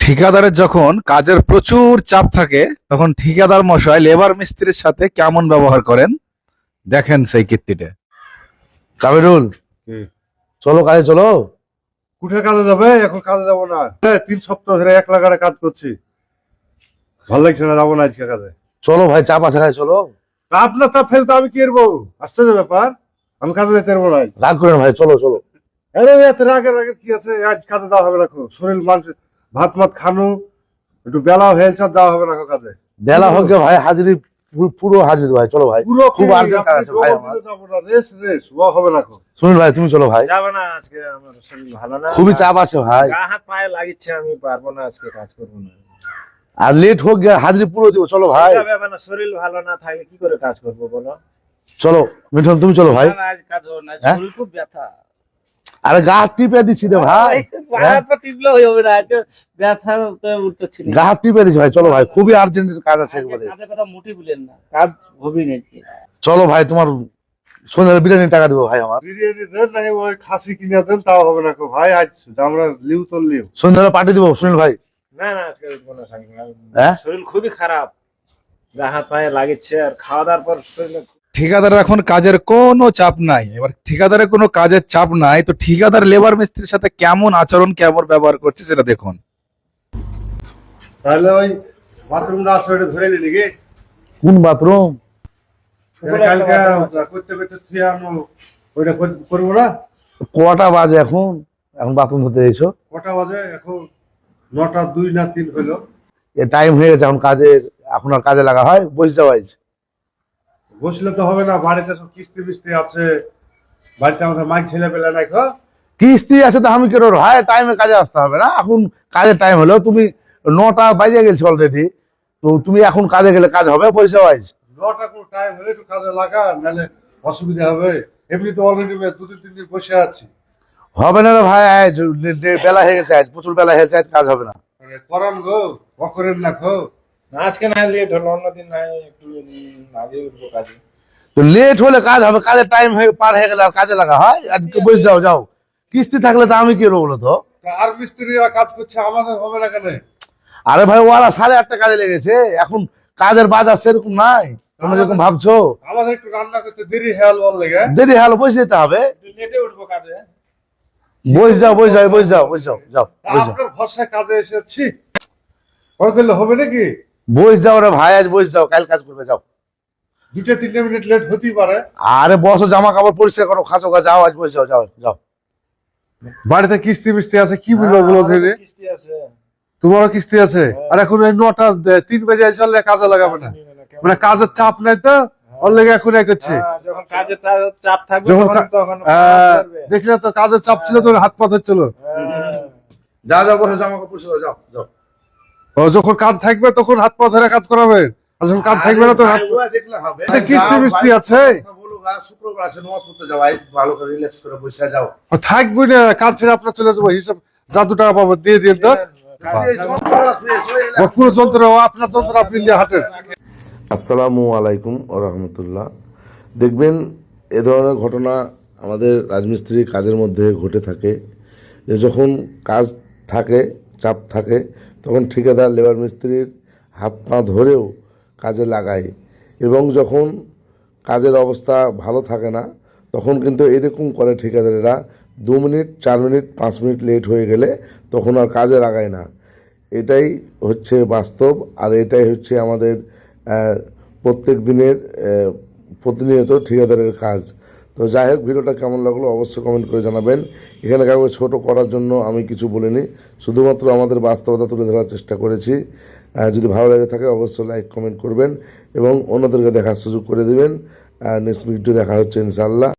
ঠিকাদারের যখন কাজের প্রচুর চাপ থাকে তখন ঠিকাদার মশাই লেবার মিস্ত্রির সাথে কেমন ব্যবহার করেন দেখেন সেই কীর্তিটা। কাবিরুল, চলো কাজে চলো। কুঠে কাজে যাবে? এখন কাজে যাবো না। 3 সপ্তাহ ধরে 1 লাখ কাজ করছি, ভালো লাগছে না, যাবো না আজকে কাজে। চলো ভাই, চাপ আছে, কাজে চলো। আপনার চাপ ফেলতে আমি কি করবো? আশ্চর্য ব্যাপার, আমি কাজে যেতে পারবো না। রাগ করে না ভাই, চলো চলো। আরে এত রাগের কি আছে? আজ কাজে যাওয়া হবে না। শরীর মানুষ ভাত মাত খানো, একটু বেলা হয়েছে, আর যাওয়া হবে না কাজে। বেলা হোক গে ভাই, হাজিরি পুরো হাজির ভাই, চলো ভাই, পুরো খুব আর্জেন্ট কাজ আছে ভাই আমার। যাবো না, রেস রেস ও হবে না। সুনীল ভাই, তুমি চলো ভাই। যাবো না আজকে, আমার শরীর ভালো না, খুবই চাপ আছে ভাই, গা হাত পায়ে লাগিচ্ছে, আমি পারবো না আজকে, কাজ করবো না। আর লেট হোক গে, হাজিরি পুরো দিব, চলো ভাই। যাবে না, শরীর ভালো না থাকলে কি করে কাজ করবো বলো? চলো মিঠুন, তুমি চলো ভাই। না, আজ কাজ হবে না, হ্যাঁ? শরীর খুব ব্যথা। আরে গা হাত টিপে দিচ্ছি রে ভাই, হাত পা টিপলে হবে না, একটু ব্যথা তো উঠতেছি না। গা হাত টিপে দিচ্ছি ভাই, চলো ভাই, খুবই আর্জেন্ট কাজ আছে একবারে। কাজের কথা মুটি বলেন না, কাজ হবে না আজকে। চলো ভাই, তোমার সন্ধ্যার বিরিয়ানি টাকা দেবো ভাই আমার। বিরিয়ানি দেন না, ওই খাসি কিনে দেন, তাও হবে না ভাই। আজ আমরা লিউ তো লিউ। সন্ধ্যাবেলা পাঠিয়ে দেবো সুনীল ভাই। না না, আজকে উঠবো না সাংঘাতিক। হ্যাঁ? শরীর খুবই খারাপ, গা হাত পায়ে লাগিচ্ছে, আর খাওয়া দাওয়ার পর শরীরে ঠিকাদারের এখন কাজের কোনো চাপ নাই। এবার ঠিকাদারের কোনো কাজের চাপ নাই তো ঠিকাদার লেবার মিস্ত্রির সাথে কেমন আচরণ কেমন ব্যবহার করছে সেটা দেখুন। তাহলে ওই বাথরুমটা আছে, ওইটা ধরে নিলি কি? কোন বাথরুম? কালকে করতে করতে থুয়ে আনো, ওইটা করবো না? কটা বাজে এখন? এখন বাথরুম ধরতে এসো? কটা বাজে এখন? 9টা 2 না 3 হলো। এ টাইম হয়ে গেছে এখন কাজের, এখন আর কাজে লাগা হয়? বসে যাও আজ। বসলে তো হবে না, বাড়িতে সব কিস্তি মিস্তি আছে, বাড়িতে আমাদের মাইক ছেলে পেলে নাই। কিস্তি আছে তো আমি কেন ভাই, টাইমে কাজে আসতে হবে না? এখন কাজের টাইম হলো, তুমি 9টা বাজে গেছে অলরেডি, তো তুমি এখন কাজে গেলে কাজ হবে? পয়সা আজ 9টা কোনো টাইম হলে একটু কাজে লাগা, নাহলে অসুবিধা হবে। এমনি তো অলরেডি 2-3 দিন বসে আছি। হবে না রে ভাই, আজ বেলা হয়ে গেছে, আজ প্রচুর বেলা হয়েছে, আজ কাজ হবে না। করান গো, অকরেন না গো। না, আজকে না লেট হলো, অন্যদিন নাই একটু আগে উঠবো কাজে। তো লেট হলে কাজ হবে, কাজের টাইম হয়ে পার হয়ে গেলে আর কাজে লাগা হয়? আজকে বসে যাও, যাও। কিস্তি থাকলে তো আমি কি করবো বলো তো? তা আর মিস্ত্রিরা কাজ করছে, আমাদের হবে না কেন? আরে ভাই, ওরা 8:30 কাজে লেগেছে, এখন কাজের বাজার সেরকম নাই তোমরা যেরকম ভাবছো। আমাদের একটু রান্না করতে দেরি হেয়াল বল লেগে। দেরি হলো, বসে যেতে হবে। একটু লেটে উঠবো কাজে। বসে যাও, বসে যাও, বসে যাও, বসে যাও, যাও বসে যাও। আপনার ভরসায় কাজে এসেছি, কয় করলে হবে নাকি? বসে যাও রে ভাই, আজ বসে যাও, কাল কাজ করবে, যাও। 2-3 মিনিট লেট হতেই পারে। আরে বসো, জামা কাপড় পরিষ্কার করো, খাঁচো গা, যাও, আজ বসে যাও, যাও যাও। বাড়িতে কিস্তি মিস্তি আছে, কি বলবো ওগুলো ধরে? কিস্তি আছে। তোমারও কিস্তি আছে, আর এখন ওই 9টা 3 বাজে চললে কাজে লাগাবে না, মানে কাজের চাপ নাই তো, ওর লেগে এখন করছে। যখন কাজের চাপ থাকবে যখন তখন দেখলে তো কাজের চাপ ছিল, তো হাত পা ধরছিল। যাও যাও, বসে জামা কাপড় পরিষ্কার করো, যাও যাও। ও যখন কাজ থাকবে তখন হাত পা ধরে কাজ করাবে, আর যখন কাজ থাকবে না তো হাত দেখলে হবে। কিস্তি মিস্তি আছে, শুক্রবার আছে, নামাজ পড়তে যাও, আজ ভালো করে রিল্যাক্স করে বসে যাও। থাকবে না। কাজ ছেড়ে আপনার চলে যাবো, হিসাব যা 2 টাকা পাবো দিয়ে দিন তো। পুরো যন্ত্র আপনার যন্ত্র, আপনি নিয়ে হাঁটেন। আসসালামু আলাইকুম ও রহমতুল্লাহ। দেখবেন এ ধরনের ঘটনা আমাদের রাজমিস্ত্রি কাজের মধ্যে ঘটে থাকে, যে যখন কাজ থাকে, চাপ থাকে, তখন ঠিকাদার লেবার মিস্ত্রির হাত পা ধরেও কাজে লাগায়, এবং যখন কাজের অবস্থা ভালো থাকে না তখন কিন্তু এরকম করে ঠিকাদারেরা 2 মিনিট 4 মিনিট 5 মিনিট লেট হয়ে গেলে তখন আর কাজে লাগায় না। এটাই হচ্ছে বাস্তব, আর এটাই হচ্ছে আমাদের প্রত্যেক দিনের প্রতিনিয়ত ঠিকাদারের কাজ। তো যাই হোক, ভিডিওটা কেমন লাগলো অবশ্যই কমেন্ট করে জানাবেন। এখানে কাউকে ছোট করার জন্য আমি কিছু বলিনি, শুধুমাত্র আমাদের বাস্তবতা তুলে ধরার চেষ্টা করেছি। যদি ভালো লেগে থাকে অবশ্যই লাইক কমেন্ট করবেন এবং অন্যদেরকে দেখার সুযোগ করে দেবেন। নেক্সট ভিডিও দেখা হচ্ছে ইনশাআল্লাহ।